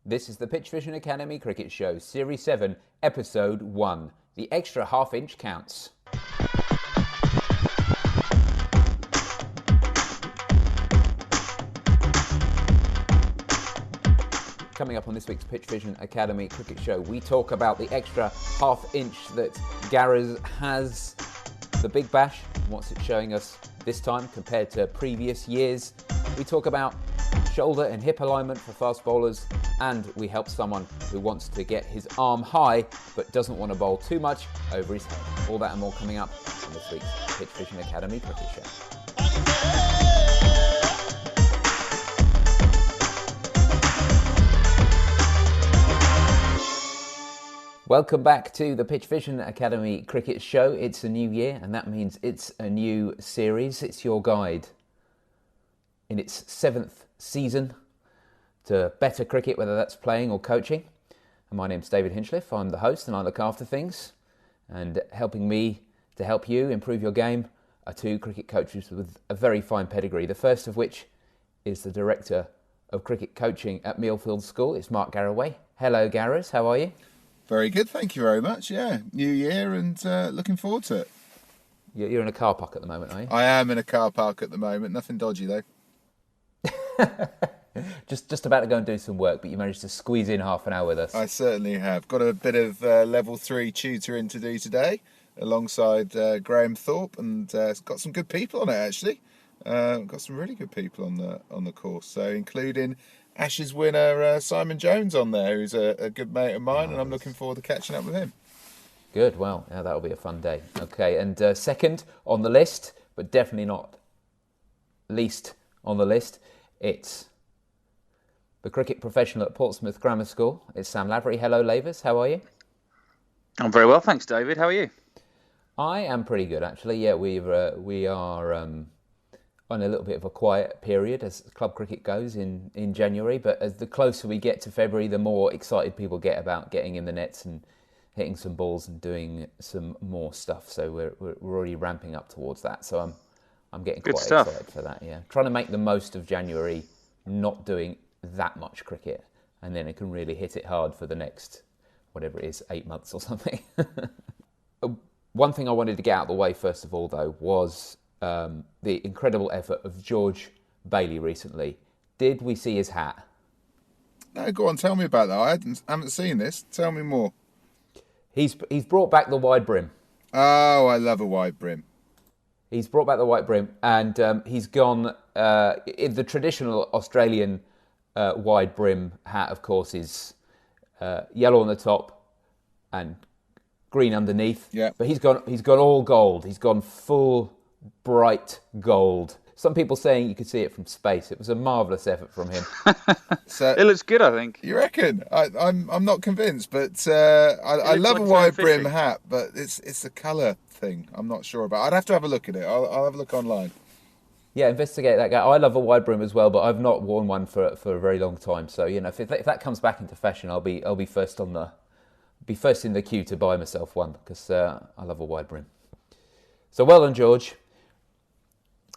This is the PitchVision Academy Cricket Show, Series 7, Episode 1. The extra half-inch counts. Coming up on this week's PitchVision Academy Cricket Show, we talk about the extra half-inch that Garas has, the Big Bash, and what's it showing us this time compared to previous years. We talk about shoulder and hip alignment for fast bowlers, and we help someone who wants to get his arm high but doesn't want to bowl too much over his head. All that and more coming up on this week's PitchVision Academy Cricket Show. Welcome back to the PitchVision Academy Cricket Show. It's a new year, and that means it's a new series. It's your guide in its 7th season to better cricket, whether that's playing or coaching. And my name's David Hinchliffe. I'm the host, and I look after things. And helping me to help you improve your game are two cricket coaches with a very fine pedigree. The first of which is the Director of Cricket Coaching at Millfield School. It's Mark Garaway. Hello, Garas. How are you? Very good, thank you very much. Yeah, new year and looking forward to it. You're in a car park at the moment, are you? I am in a car park at the moment. Nothing dodgy though. just about to go and do some work, but you managed to squeeze in half an hour with us. I certainly have. Got a bit of level 3 tutoring to do today, alongside Graham Thorpe, and it's got some good people on it actually. Got some really good people on the course, so including Ashes winner Simon Jones on there, who's a good mate of mine, and I'm looking forward to catching up with him. Good, well, yeah, that'll be a fun day. Okay, and second on the list, but definitely not least on the list, it's the cricket professional at Portsmouth Grammar School. It's Sam Lavery. Hello, Lavers. How are you? I'm very well, thanks, David. How are you? I am pretty good, actually. Yeah, we are on a little bit of a quiet period as club cricket goes in January, but as the closer we get to February, the more excited people get about getting in the nets and hitting some balls and doing some more stuff. So we're already ramping up towards that. So I'm getting quite excited for that. Yeah, trying to make the most of January, not doing that much cricket, and then it can really hit it hard for the next whatever it is, 8 months or something. One thing I wanted to get out of the way first of all, though, was the incredible effort of George Bailey recently. Did we see his hat? No, go on, tell me about that. I haven't seen this. Tell me more. He's brought back the wide brim. Oh, I love a wide brim. He's brought back the wide brim, and he's gone in the traditional Australian wide brim hat. Of course, is yellow on the top and green underneath. Yeah. But he's gone all gold. He's gone full bright gold. Some people saying you could see it from space. It was a marvellous effort from him. So it looks good, I think. You reckon? I'm not convinced, but I love like a wide brim hat, but it's the colour thing I'm not sure about. I'd have to have a look at it. I'll have a look online. Yeah, investigate that guy. I love a wide brim as well, but I've not worn one for a very long time. So if that comes back into fashion, I'll be first in the queue to buy myself one, because I love a wide brim. So well done, George.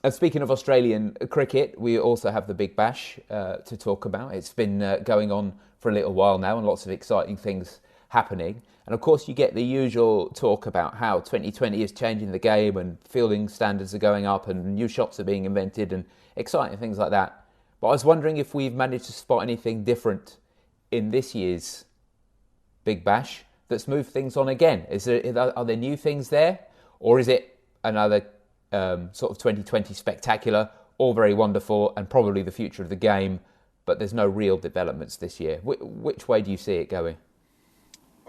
And speaking of Australian cricket, we also have the Big Bash to talk about. It's been going on for a little while now, and lots of exciting things happening. And of course, you get the usual talk about how 2020 is changing the game, and fielding standards are going up, and new shots are being invented, and exciting things like that. But I was wondering if we've managed to spot anything different in this year's Big Bash that's moved things on again. Are there new things there, or is it another sort of 2020 spectacular, all very wonderful and probably the future of the game, but there's no real developments this year? Which way do you see it going?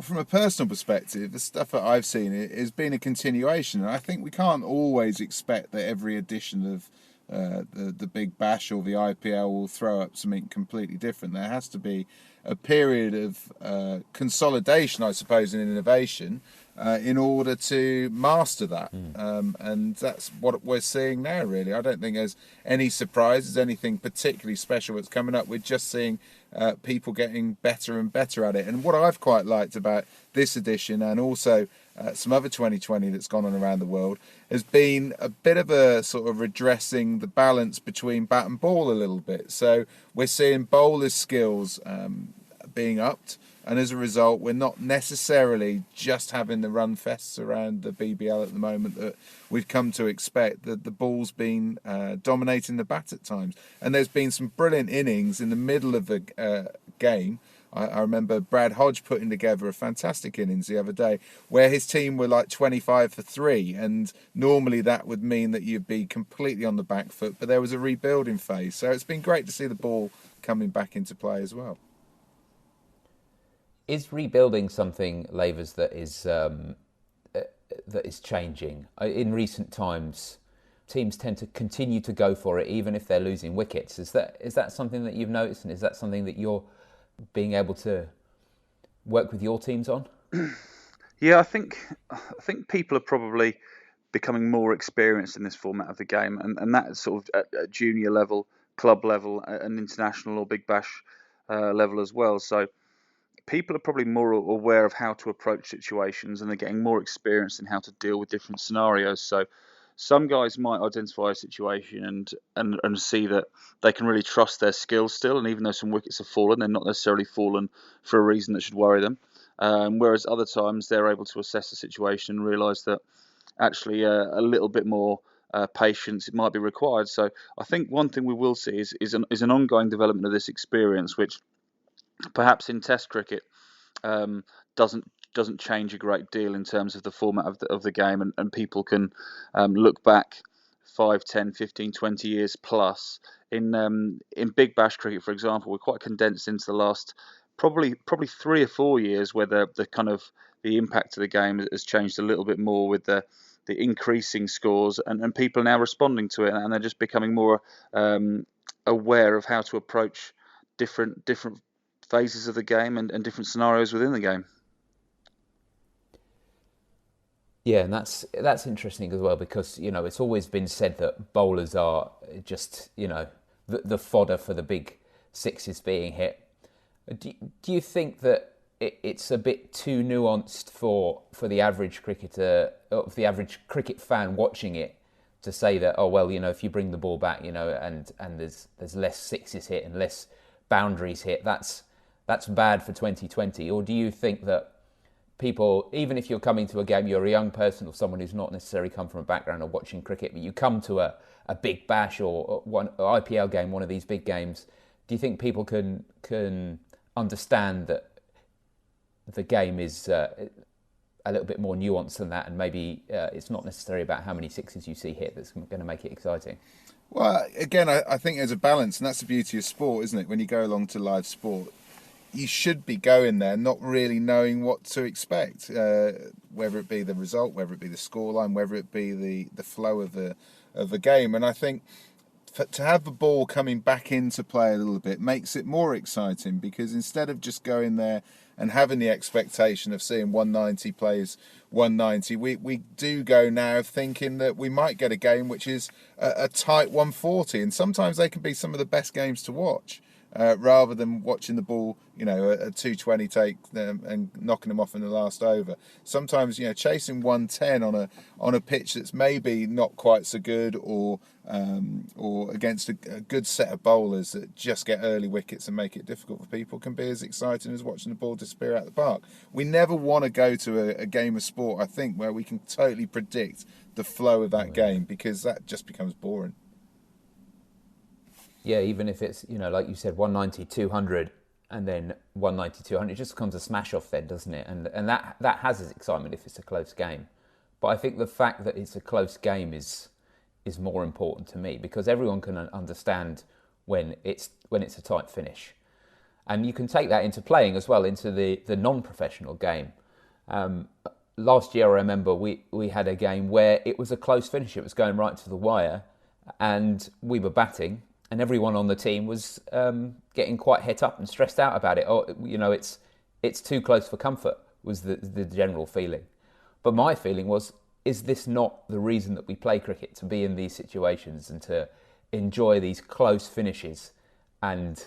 From a personal perspective, the stuff that I've seen has been a continuation, and I think we can't always expect that every edition of the Big Bash or the IPL will throw up something completely different. There has to be a period of consolidation, I suppose, and innovation in order to master that. And that's what we're seeing now, really. I don't think there's any surprises, anything particularly special that's coming up. We're just seeing people getting better and better at it. And what I've quite liked about this edition, and also some other 2020 that's gone on around the world, has been a bit of a sort of redressing the balance between bat and ball a little bit. So we're seeing bowlers' skills being upped, and as a result, we're not necessarily just having the run fests around the BBL at the moment that we've come to expect. That the ball's been dominating the bat at times, and there's been some brilliant innings in the middle of the game. I remember Brad Hodge putting together a fantastic innings the other day where his team were like 25 for 3, and normally that would mean that you'd be completely on the back foot, but there was a rebuilding phase. So it's been great to see the ball coming back into play as well. Is rebuilding something, Lavers, that is changing? In recent times, teams tend to continue to go for it even if they're losing wickets. Is that something that you've noticed, and is that something that you're being able to work with your teams on? Yeah, I think people are probably becoming more experienced in this format of the game, and that sort of at junior level, club level, and international or Big Bash level as well. So people are probably more aware of how to approach situations, and they're getting more experienced in how to deal with different scenarios. So some guys might identify a situation and see that they can really trust their skills still, and even though some wickets have fallen, they're not necessarily fallen for a reason that should worry them. Whereas other times they're able to assess the situation and realise that actually a little bit more patience it might be required. So I think one thing we will see is an ongoing development of this experience, which perhaps in Test cricket doesn't change a great deal in terms of the format of the game, and people can look back 5, 10, 15, 20 years plus. In Big Bash cricket, for example, we're quite condensed into the last probably 3 or 4 years, where the kind of the impact of the game has changed a little bit more with the increasing scores, and people are now responding to it, and they're just becoming more aware of how to approach different phases of the game and different scenarios within the game. Yeah, and that's interesting as well, because it's always been said that bowlers are just the fodder for the big sixes being hit. Do you think that it's a bit too nuanced for the average cricketer, of the average cricket fan watching it, to say that, oh well, if you bring the ball back, and there's less sixes hit and less boundaries hit, that's bad for 2020? Or do you think that people, even if you're coming to a game, you're a young person or someone who's not necessarily come from a background of watching cricket, but you come to a Big Bash or one IPL game, one of these big games, do you think people can understand that the game is a little bit more nuanced than that, and maybe it's not necessarily about how many sixes you see hit that's going to make it exciting? Well, again, I think there's a balance, and that's the beauty of sport, isn't it? When you go along to live sport, you should be going there not really knowing what to expect, whether it be the result, whether it be the scoreline, whether it be the flow of the game. And I think to have the ball coming back into play a little bit makes it more exciting, because instead of just going there and having the expectation of seeing 190 plays 190, we do go now thinking that we might get a game which is a tight 140, and sometimes they can be some of the best games to watch. Rather than watching the ball, a 220 take and knocking them off in the last over. Sometimes, chasing 110 on a pitch that's maybe not quite so good, or against a good set of bowlers that just get early wickets and make it difficult for people, can be as exciting as watching the ball disappear out the park. We never want to go to a game of sport, I think, where we can totally predict the flow of that game, because that just becomes boring. Yeah, even if it's, like you said, 190, 200, and then 190, 200, it just becomes a smash off then, doesn't it? And that has its excitement if it's a close game. But I think the fact that it's a close game is more important to me, because everyone can understand when it's a tight finish. And you can take that into playing as well, into the non-professional game. Last year, I remember we had a game where it was a close finish. It was going right to the wire, and we were batting, and everyone on the team was getting quite het up and stressed out about it. Oh, it's too close for comfort, was the general feeling. But my feeling was, is this not the reason that we play cricket, to be in these situations and to enjoy these close finishes? And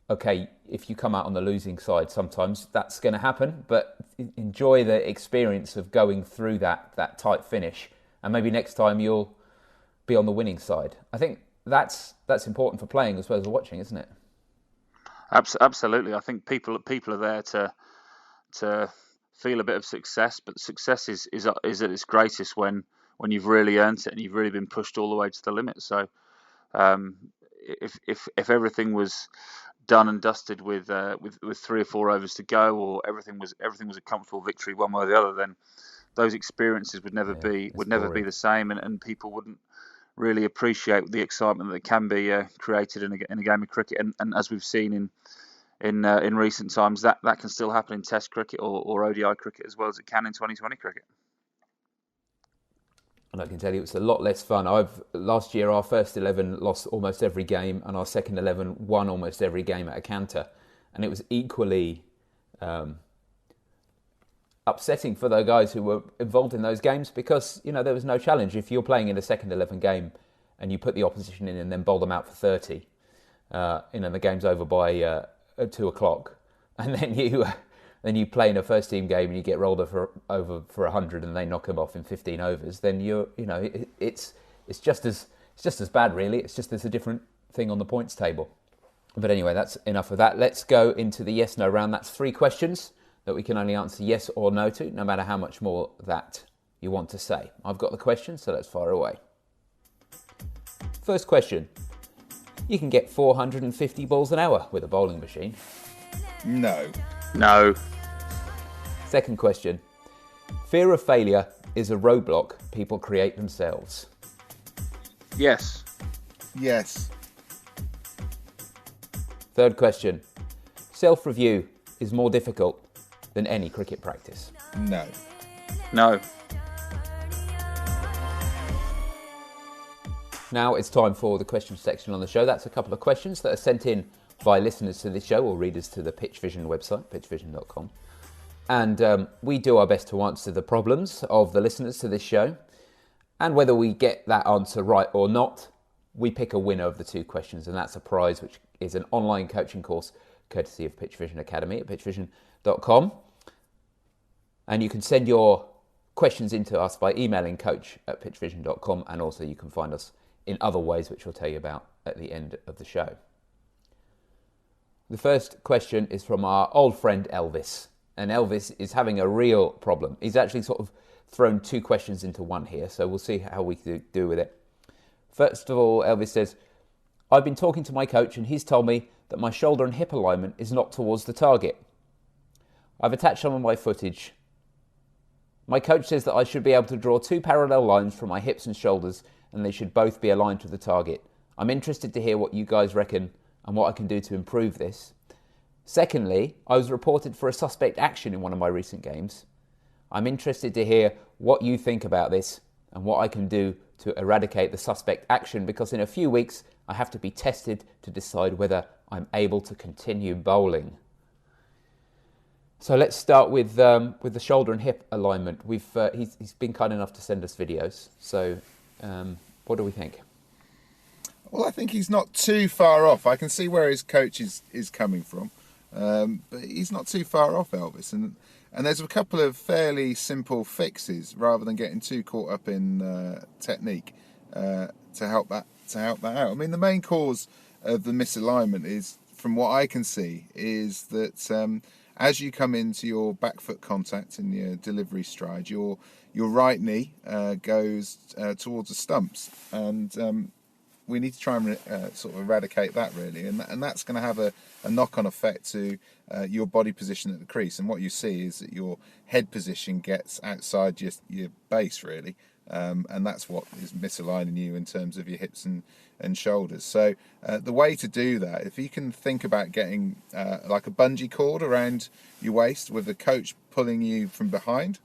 okay, if you come out on the losing side, sometimes that's going to happen, but enjoy the experience of going through that tight finish, and maybe next time you'll be on the winning side. I think that's important for playing as well as watching, isn't it? Absolutely. I think people are there to feel a bit of success, but success is at its greatest when you've really earned it and you've really been pushed all the way to the limit. So um, if everything was done and dusted with 3 or 4 overs to go, or everything was a comfortable victory one way or the other, then those experiences would never Yeah, be it's would never be boring. the same, and people wouldn't really appreciate the excitement that can be created in a game of cricket. And as we've seen in recent times, that can still happen in Test cricket or ODI cricket as well as it can in 2020 cricket. And I can tell you it's a lot less fun. Last year our first 11 lost almost every game, and our second 11 won almost every game at a canter, and it was equally upsetting for the guys who were involved in those games, because there was no challenge. If you're playing in a second 11 game and you put the opposition in and then bowl them out for 30, the game's over by at 2 o'clock, and then you play in a first team game and you get rolled over for 100 and they knock them off in 15 overs, then it's just as bad, really. It's just there's a different thing on the points table. But anyway, that's enough of that. Let's go into the yes/no round. That's 3 questions that we can only answer yes or no to, no matter how much more that you want to say. I've got the questions, so let's fire away. First question. You can get 450 balls an hour with a bowling machine. No. Second question. Fear of failure is a roadblock people create themselves. Yes. Third question. Self-review is more difficult than any cricket practice. No. Now it's time for the question section on the show. That's a couple of questions that are sent in by listeners to this show or readers to the PitchVision website, pitchvision.com. And we do our best to answer the problems of the listeners to this show. And whether we get that answer right or not, we pick a winner of the 2 questions, and that's a prize, which is an online coaching course courtesy of PitchVision Academy at pitchvision.com. And you can send your questions in to us by emailing coach@pitchvision.com, and also you can find us in other ways, which we'll tell you about at the end of the show. The first question is from our old friend Elvis, and Elvis is having a real problem. He's actually sort of thrown 2 questions into one here, so we'll see how we do with it. First of all, Elvis says, I've been talking to my coach and he's told me that my shoulder and hip alignment is not towards the target. I've attached some of my footage. My coach says that I should be able to draw 2 parallel lines from my hips and shoulders, and they should both be aligned to the target. I'm interested to hear what you guys reckon and what I can do to improve this. Secondly, I was reported for a suspect action in one of my recent games. I'm interested to hear what you think about this and what I can do to eradicate the suspect action, because in a few weeks I have to be tested to decide whether I'm able to continue bowling. So let's start with the shoulder and hip alignment. He's been kind enough to send us videos. So what do we think? Well, I think he's not too far off. I can see where his coach is coming from, but he's not too far off, Elvis. And there's a couple of fairly simple fixes, rather than getting too caught up in technique, to help that out. I mean, the main cause of the misalignment is, from what I can see, is that as you come into your back foot contact in your delivery stride, your right knee goes towards the stumps, and we need to try and sort of eradicate that, really, and that's going to have a knock-on effect to your body position at the crease. And what you see is that your head position gets outside your base, really, and that's what is misaligning you in terms of your hips and shoulders. So the way to do that, if you can think about getting like a bungee cord around your waist with the coach pulling you from behind,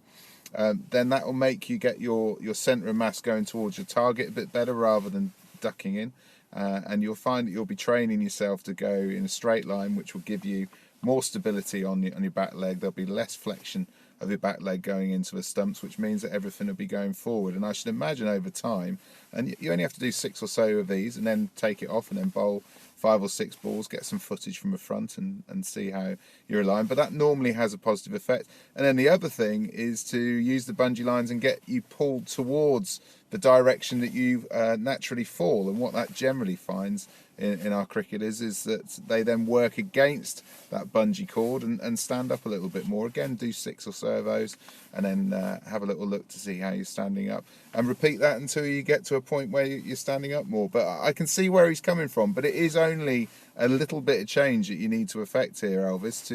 then that will make you get your centre of mass going towards your target a bit better, rather than ducking in, and you'll find that you'll be training yourself to go in a straight line, which will give you more stability on your back leg. There'll be less flexion of your back leg going into the stumps, which means that everything will be going forward. And I should imagine over time, and you only have to do 6 or so of these and then take it off and then bowl 5 or 6 balls, get some footage from the front and see how you're aligned. But that normally has a positive effect. And then the other thing is to use the bungee lines and get you pulled towards the direction that you naturally fall. And what that generally finds in our cricketers is that they then work against that bungee cord and stand up a little bit more. Again, do 6 or so of those, and then have a little look to see how you're standing up, and repeat that until you get to a point where you're standing up more. But I can see where he's coming from, but it is only a little bit of change that you need to affect here, Elvis,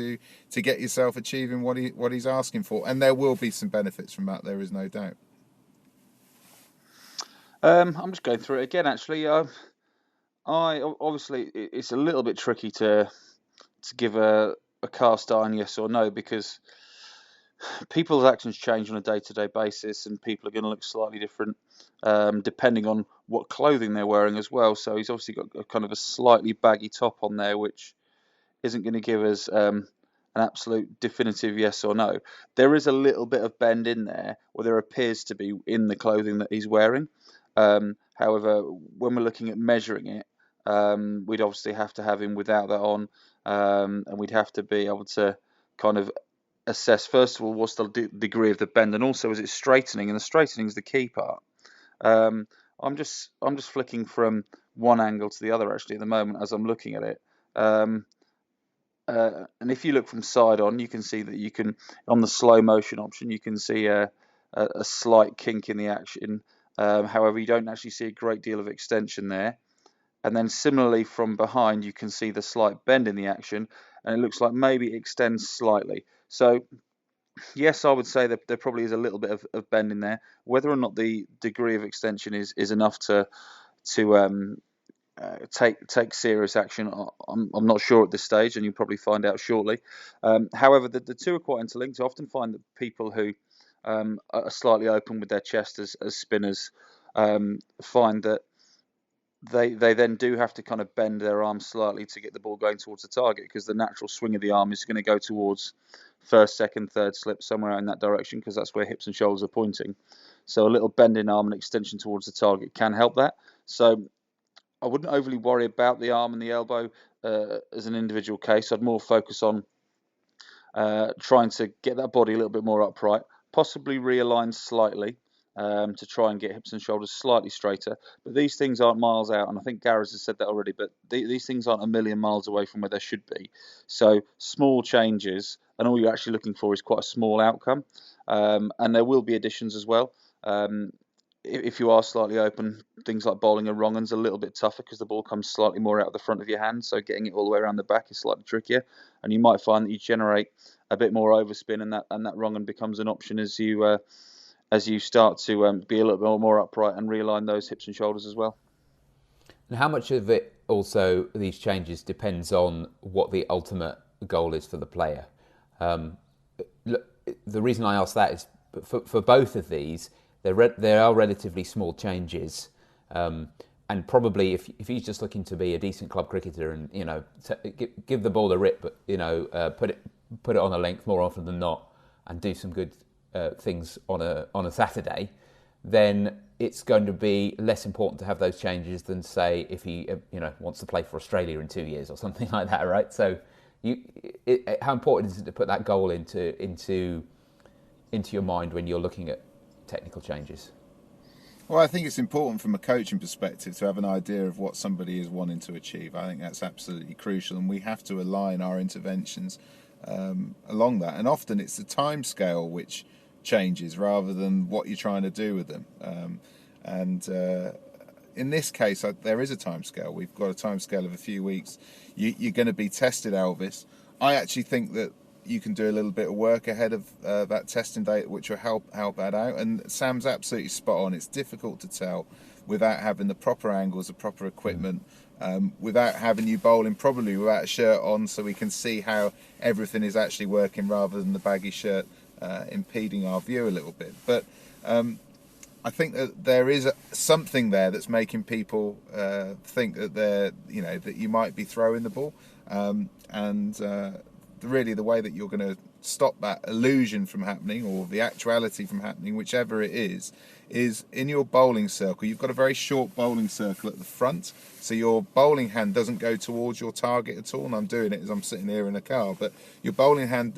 to get yourself achieving what he's asking for, and there will be some benefits from that. There is no doubt. I'm just going through it again. Actually, I obviously it's a little bit tricky to give a cast iron yes or no, because people's actions change on a day-to-day basis, and people are going to look slightly different depending on what clothing they're wearing as well. So he's obviously got a kind of a slightly baggy top on there, which isn't going to give us an absolute definitive yes or no. There is a little bit of bend in there, or there appears to be, in the clothing that he's wearing. However, when we're looking at measuring it, we'd obviously have to have him without that on, and we'd have to be able to kind of assess, first of all, what's the degree of the bend, and also is it straightening, and the straightening is the key part. I'm just flicking from one angle to the other actually at the moment as I'm looking at it. And if you look from side on, you can see that you can, on the slow motion option, you can see a slight kink in the action. However, you don't actually see a great deal of extension there. And then similarly from behind, you can see the slight bend in the action, and it looks like maybe it extends slightly. So yes, I would say that there probably is a little bit of bend in there. Whether or not the degree of extension is enough to take serious action, I'm not sure at this stage, and you'll probably find out shortly. However, the two are quite interlinked. I often find that people who are slightly open with their chest as spinners find that they then do have to kind of bend their arm slightly to get the ball going towards the target, because the natural swing of the arm is going to go towards first, second, third slip, somewhere in that direction, because that's where hips and shoulders are pointing. So a little bend in arm and extension towards the target can help that. So I wouldn't overly worry about the arm and the elbow as an individual case. I'd more focus on trying to get that body a little bit more upright, possibly realign slightly to try and get hips and shoulders slightly straighter. But these things aren't miles out, and I think Garas has said that already, but these things aren't a million miles away from where they should be. So small changes, and all you're actually looking for is quite a small outcome. And there will be additions as well. If you are slightly open, things like bowling a wrong un's a little bit tougher, because the ball comes slightly more out of the front of your hand, so getting it all the way around the back is slightly trickier, and you might find that you generate a bit more overspin, and that wrong un becomes an option as you start to be a little bit more upright and realign those hips and shoulders as well. And how much of it also, these changes, depends on what the ultimate goal is for the player? The reason I ask that is for both of these, there are relatively small changes, and probably if he's just looking to be a decent club cricketer and give the ball a rip, but put it on a length more often than not, and do some good things on a Saturday, then it's going to be less important to have those changes than, say, if he wants to play for Australia in 2 years or something like that, right? So how important is it to put that goal into your mind when you're looking at technical changes? Well, I think it's important from a coaching perspective to have an idea of what somebody is wanting to achieve. I think that's absolutely crucial, and we have to align our interventions along that. And often it's the time scale which changes rather than what you're trying to do with them. In this case, there is a time scale. We've got a time scale of a few weeks. You're going to be tested, Elvis. I actually think that you can do a little bit of work ahead of that testing date, which will help that out. And Sam's absolutely spot on. It's difficult to tell without having the proper angles, the proper equipment, without having you bowling probably without a shirt on, so we can see how everything is actually working rather than the baggy shirt impeding our view a little bit. But I think that there is something there that's making people think that that you might be throwing the ball, and really the way that you're going to stop that illusion from happening, or the actuality from happening, whichever it is in your bowling circle. You've got a very short bowling circle at the front, so your bowling hand doesn't go towards your target at all. And I'm doing it as I'm sitting here in a car, but your bowling hand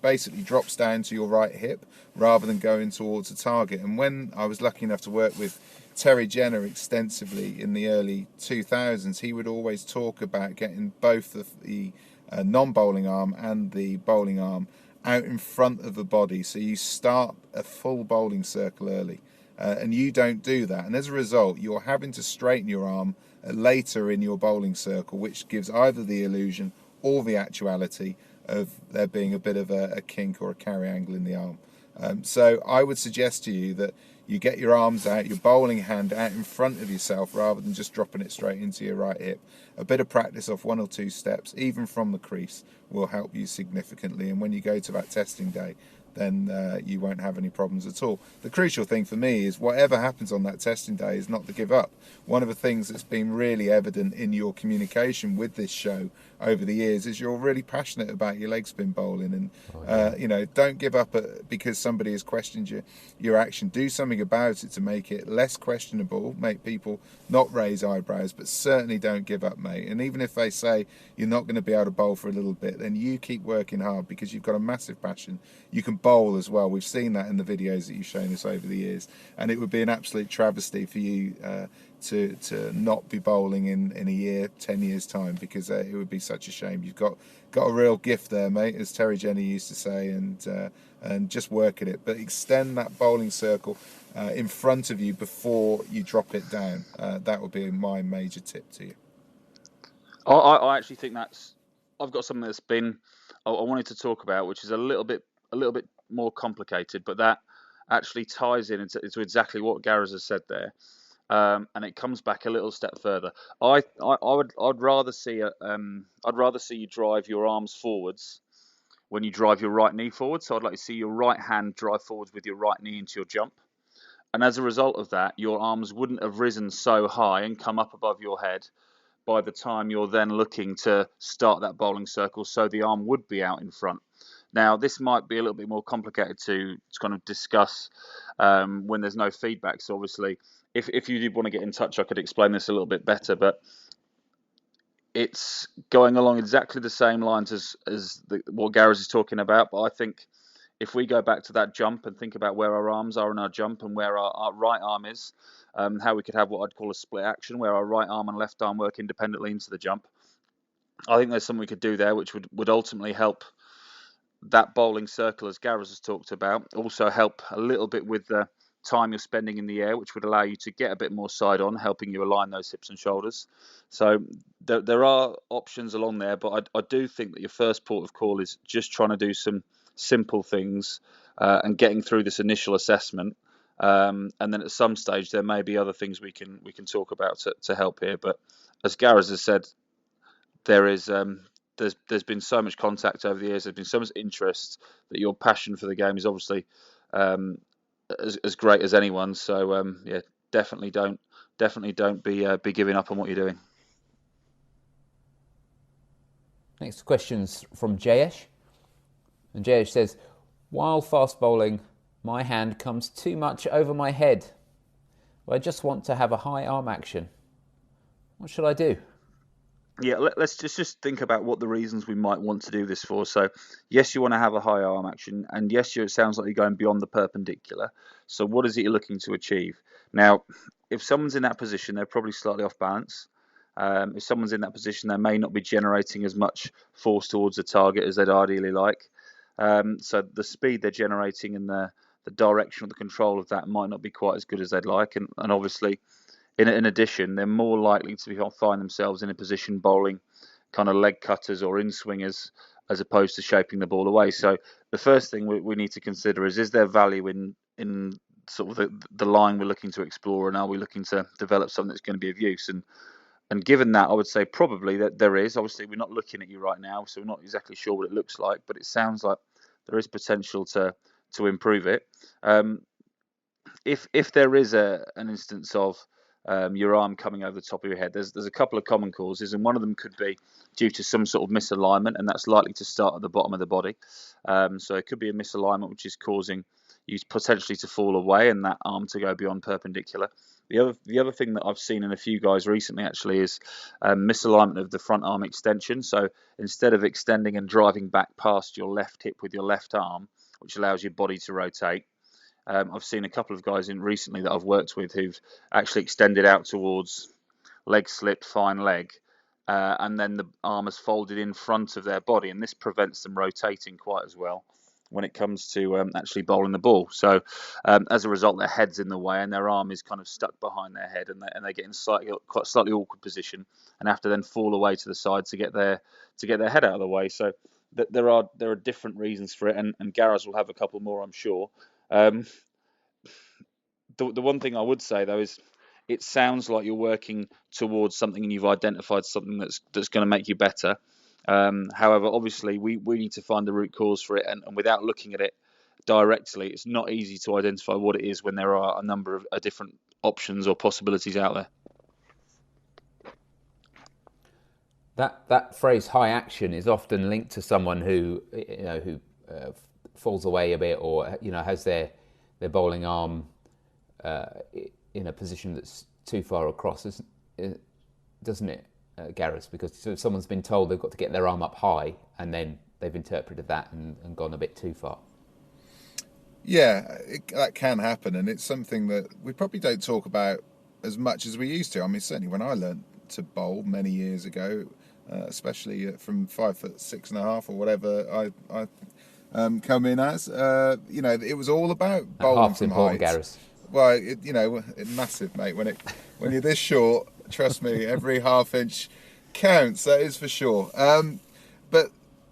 basically drops down to your right hip rather than going towards the target. And when I was lucky enough to work with Terry Jenner extensively in the early 2000s, he would always talk about getting both the non-bowling arm and the bowling arm out in front of the body, so you start a full bowling circle early. And you don't do that, and as a result you're having to straighten your arm later in your bowling circle, which gives either the illusion or the actuality of there being a bit of a kink or a carry angle in the arm. So I would suggest to you that you get your arms out, your bowling hand out in front of yourself rather than just dropping it straight into your right hip. A bit of practice off 1 or 2 steps, even from the crease, will help you significantly. And when you go to that testing day, then you won't have any problems at all. The crucial thing for me is whatever happens on that testing day is not to give up. One of the things that's been really evident in your communication with this show over the years is you're really passionate about your leg spin bowling, and don't give up because somebody has questioned your action. Do something about it to make it less questionable, make people not raise eyebrows, but certainly don't give up, mate. And even if they say you're not going to be able to bowl for a little bit, then you keep working hard because you've got a massive passion. You can bowl as well. We've seen that in the videos that you've shown us over the years, and it would be an absolute travesty for you to not be bowling in a year, 10 years time, because it would be such a shame. You've got a real gift there, mate, as Terry Jenner used to say, and just work at it, but extend that bowling circle in front of you before you drop it down. That would be my major tip to you. I actually think I've got something that's been I wanted to talk about, which is a little bit more complicated, but that actually ties into exactly what Garas has said there, and it comes back a little step further. I'd rather see you drive your arms forwards when you drive your right knee forward. So I'd like to see your right hand drive forwards with your right knee into your jump, and as a result of that, your arms wouldn't have risen so high and come up above your head by the time you're then looking to start that bowling circle, so the arm would be out in front. Now, this might be a little bit more complicated to kind of discuss when there's no feedback. So obviously, if you did want to get in touch, I could explain this a little bit better, but it's going along exactly the same lines as what Garas is talking about. But I think if we go back to that jump and think about where our arms are in our jump and where our right arm is, how we could have what I'd call a split action, where our right arm and left arm work independently into the jump. I think there's something we could do there which would ultimately help that bowling circle, as Garas has talked about, also help a little bit with the time you're spending in the air, which would allow you to get a bit more side on, helping you align those hips and shoulders. So there are options along there, but I do think that your first port of call is just trying to do some simple things and getting through this initial assessment. And then at some stage there may be other things we can talk about to help here. But as Garas has said, there's been so much contact over the years. There's been so much interest that your passion for the game is obviously as great as anyone's. So yeah, definitely don't be giving up on what you're doing. Next question's from Jayesh, and Jayesh says, while fast bowling, my hand comes too much over my head. I just want to have a high arm action. What should I do? Yeah, let's just think about what the reasons we might want to do this for. So, yes, you want to have a high arm action, and yes, it sounds like you're going beyond the perpendicular. So what is it you're looking to achieve? Now, if someone's in that position, they're probably slightly off balance. If someone's in that position, they may not be generating as much force towards the target as they'd ideally like. So the speed they're generating and the direction or the control of that might not be quite as good as they'd like. And obviously, in addition, they're more likely to find themselves in a position bowling kind of leg cutters or in swingers as opposed to shaping the ball away. So the first thing we need to consider is there value in sort of the line we're looking to explore, and are we looking to develop something that's going to be of use? And given that, I would say probably that there is. Obviously, we're not looking at you right now, so we're not exactly sure what it looks like, but it sounds like there is potential to improve it. If there is an instance of your arm coming over the top of your head. There's a couple of common causes, and one of them could be due to some sort of misalignment, and that's likely to start at the bottom of the body. So it could be a misalignment which is causing you potentially to fall away and that arm to go beyond perpendicular. The other thing that I've seen in a few guys recently actually is misalignment of the front arm extension. So instead of extending and driving back past your left hip with your left arm, which allows your body to rotate, I've seen a couple of guys in recently that I've worked with who've actually extended out towards leg slip, fine leg, and then the arm is folded in front of their body, and this prevents them rotating quite as well when it comes to actually bowling the ball. So as a result, their head's in the way and their arm is kind of stuck behind their head, and they get in quite a slightly awkward position and have to then fall away to the side to get their head out of the way. So there are different reasons for it, and Garas will have a couple more, I'm sure. The one thing I would say though is it sounds like you're working towards something and you've identified something that's going to make you better. However, obviously we need to find the root cause for it, and without looking at it directly, it's not easy to identify what it is when there are a number of different options or possibilities out there. That phrase "high action" is often linked to someone who falls away a bit, or has their bowling arm in a position that's too far across, doesn't it, Garas? Because if someone's been told they've got to get their arm up high, and then they've interpreted that and gone a bit too far. Yeah, that can happen, and it's something that we probably don't talk about as much as we used to. I mean, certainly when I learned to bowl many years ago, especially from 5'6.5" or whatever I come in as, it was all about bowling from height. Garas. Well, massive, mate. When you're this short, trust me, every half inch counts. That is for sure. But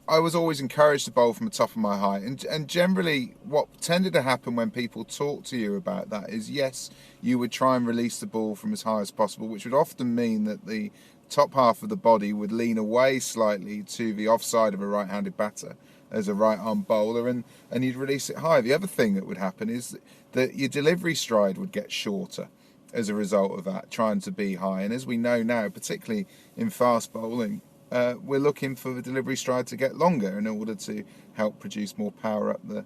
I was always encouraged to bowl from the top of my height, and generally, what tended to happen when people talk to you about that is, yes, you would try and release the ball from as high as possible, which would often mean that the top half of the body would lean away slightly to the offside of a right-handed batter as a right-arm bowler, and you'd release it high. The other thing that would happen is that your delivery stride would get shorter as a result of that, trying to be high. And as we know now, particularly in fast bowling, we're looking for the delivery stride to get longer in order to help produce more power up the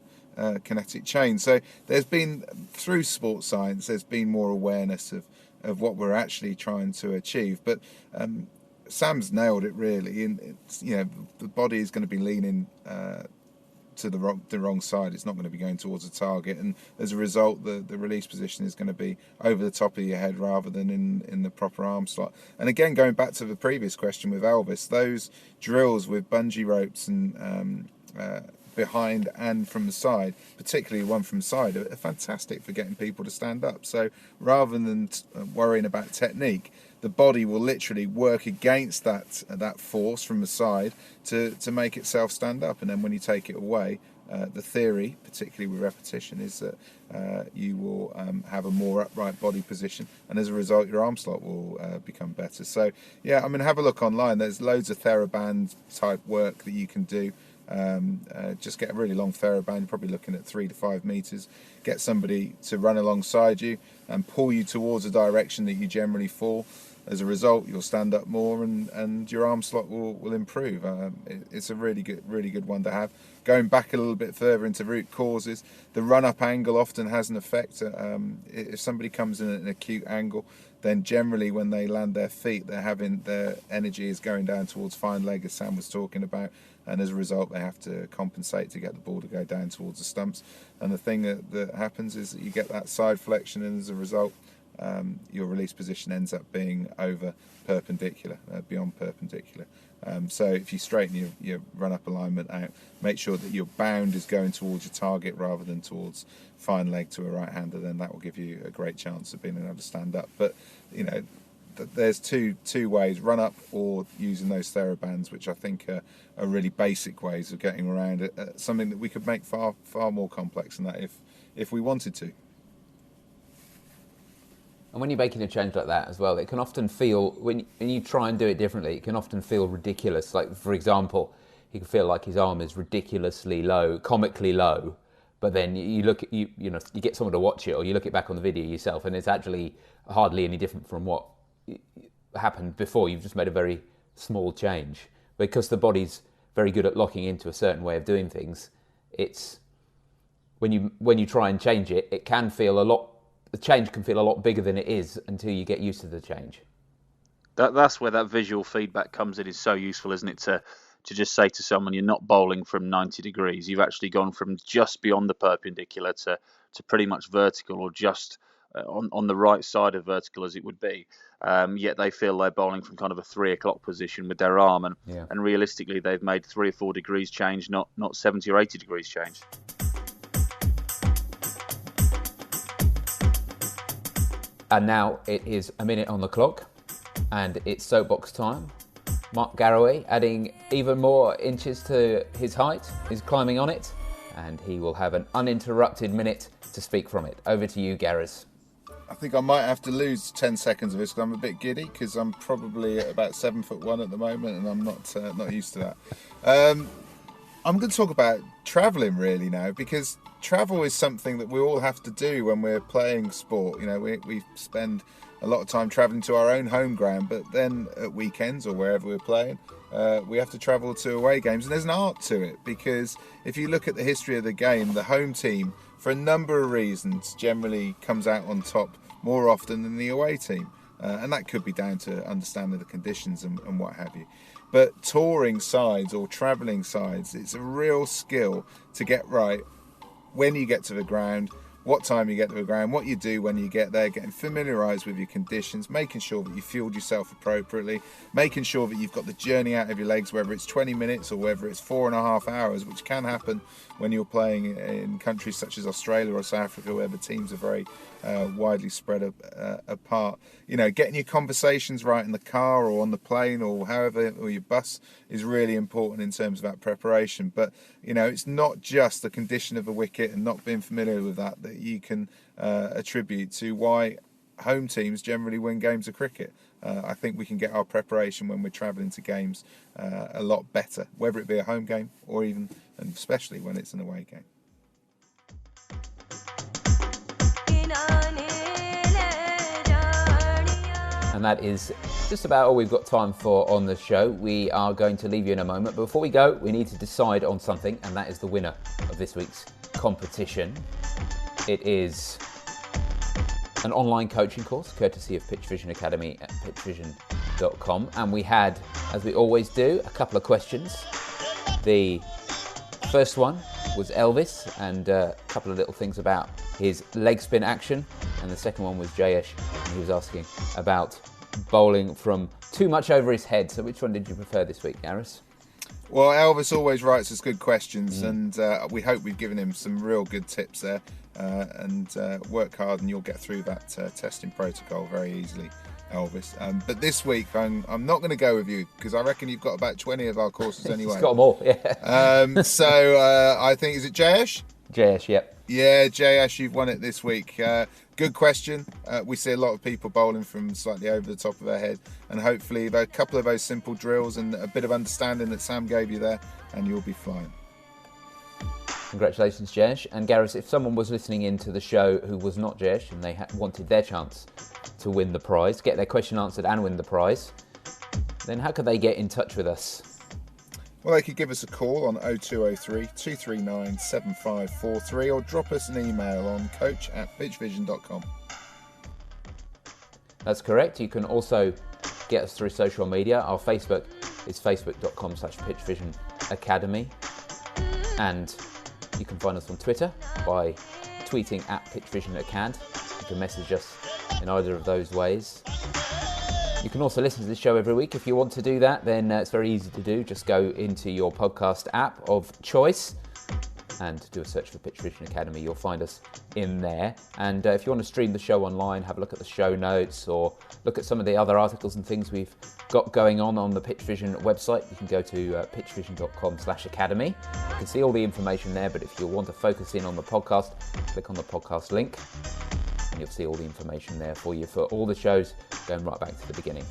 kinetic chain. So there's been, through sports science, there's been more awareness of what we're actually trying to achieve. But Sam's nailed it, really. And the body is going to be leaning to the wrong side. It's not going to be going towards the target, and as a result, the release position is going to be over the top of your head rather than in the proper arm slot. And again, going back to the previous question with Elvis, those drills with bungee ropes and behind and from the side, particularly one from the side, are fantastic for getting people to stand up. So rather than worrying about technique, the body will literally work against that force from the side to make itself stand up. And then when you take it away, the theory, particularly with repetition, is that you will have a more upright body position, and as a result, your arm slot will become better. So, yeah, I mean, have a look online. There's loads of TheraBand type work that you can do. Just get a really long TheraBand, you're probably looking at 3 to 5 meters. Get somebody to run alongside you and pull you towards a direction that you generally fall. As a result, you'll stand up more, and your arm slot will improve. It's a really good one to have. Going back a little bit further into root causes, the run-up angle often has an effect. If somebody comes in at an acute angle, then generally when they land their feet, their energy is going down towards fine leg, as Sam was talking about, and as a result, they have to compensate to get the ball to go down towards the stumps. And the thing that happens is that you get that side flexion, and as a result, your release position ends up being over perpendicular, beyond perpendicular. So if you straighten your run-up alignment out, make sure that your bound is going towards your target rather than towards fine leg to a right-hander, then that will give you a great chance of being able to stand up. But, there's two ways, run-up or using those TheraBands, which I think are really basic ways of getting around it, something that we could make far, far more complex than that if we wanted to. And when you're making a change like that as well, it can often feel, when you try and do it differently, it can often feel ridiculous. Like, for example, he can feel like his arm is ridiculously low, comically low, But then you look at you get someone to watch it, or you look it back on the video yourself, and it's actually hardly any different from what happened before. You've just made a very small change because the body's very good at locking into a certain way of doing things. It's when you try and change it, the change can feel a lot bigger than it is until you get used to the change. That's where that visual feedback comes in. Is so useful, isn't it? To just say to someone, you're not bowling from 90 degrees. You've actually gone from just beyond the perpendicular to pretty much vertical, or just on the right side of vertical as it would be. Yet they feel they're bowling from kind of a 3 o'clock position with their arm. And realistically, they've made 3 or 4 degrees change, not 70 or 80 degrees change. And now it is a minute on the clock, and it's soapbox time. Mark Garaway adding even more inches to his height, is climbing on it, and he will have an uninterrupted minute to speak from it. Over to you, Garas. I think I might have to lose 10 seconds of this because I'm a bit giddy, because I'm probably at about 7'1" at the moment, and I'm not used to that. I'm going to talk about travelling really now, because travel is something that we all have to do when we're playing sport. We spend a lot of time travelling to our own home ground, but then at weekends or wherever we're playing, we have to travel to away games, and there's an art to it, because if you look at the history of the game, the home team, for a number of reasons, generally comes out on top more often than the away team, and that could be down to understanding the conditions and what have you. But touring sides or travelling sides, it's a real skill to get right when you get to the ground, what time you get to the ground, what you do when you get there, getting familiarised with your conditions, making sure that you fueled yourself appropriately, making sure that you've got the journey out of your legs, whether it's 20 minutes or whether it's 4.5 hours, which can happen when you're playing in countries such as Australia or South Africa, where the teams are very widely spread apart. Getting your conversations right in the car or on the plane or however, or your bus, is really important in terms of that preparation. But it's not just the condition of the wicket and not being familiar with that you can attribute to why home teams generally win games of cricket. I think we can get our preparation when we're travelling to games a lot better, whether it be a home game or even, and especially when it's an away game. And that is just about all we've got time for on the show. We are going to leave you in a moment. But before we go, we need to decide on something, and that is the winner of this week's competition. It is an online coaching course, courtesy of PitchVision Academy at pitchvision.com. And we had, as we always do, a couple of questions. The first one was Elvis, and a couple of little things about his leg spin action. And the second one was Jayesh, and he was asking about bowling from too much over his head. So which one did you prefer this week, Garas? Well, Elvis always writes us good questions, and we hope we've given him some real good tips there. And work hard, and you'll get through that testing protocol very easily, Elvis. But this week, I'm not going to go with you, because I reckon you've got about 20 of our courses anyway. He's got them all, yeah. So I think, is it Jayesh? Jayesh, yep. Yeah, Jayesh, you've won it this week. Good question. We see a lot of people bowling from slightly over the top of their head, and hopefully a couple of those simple drills and a bit of understanding that Sam gave you there, and you'll be fine. Congratulations, Jayesh. And Garas, if someone was listening into the show who was not Jayesh and they wanted their chance to win the prize, get their question answered and win the prize, then how could they get in touch with us? Well, they could give us a call on 0203 239 7543 or drop us an email on coach@pitchvision.com. That's correct. You can also get us through social media. Our Facebook is facebook.com/PitchVision Academy. And you can find us on Twitter by tweeting @PitchVisionAcad. You can message us in either of those ways. You can also listen to the show every week. If you want to do that, then it's very easy to do. Just go into your podcast app of choice and do a search for PitchVision Academy. You'll find us in there. And if you want to stream the show online, have a look at the show notes or look at some of the other articles and things we've got going on the PitchVision website, you can go to pitchvision.com/academy. You can see all the information there, but if you want to focus in on the podcast, click on the podcast link and you'll see all the information there for you for all the shows going right back to the beginning.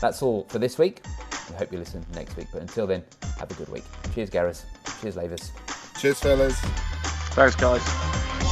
That's all for this week. I hope you listen next week, but until then, have a good week. Cheers, Garas. Cheers, Lavis. Cheers, fellas. Thanks, guys.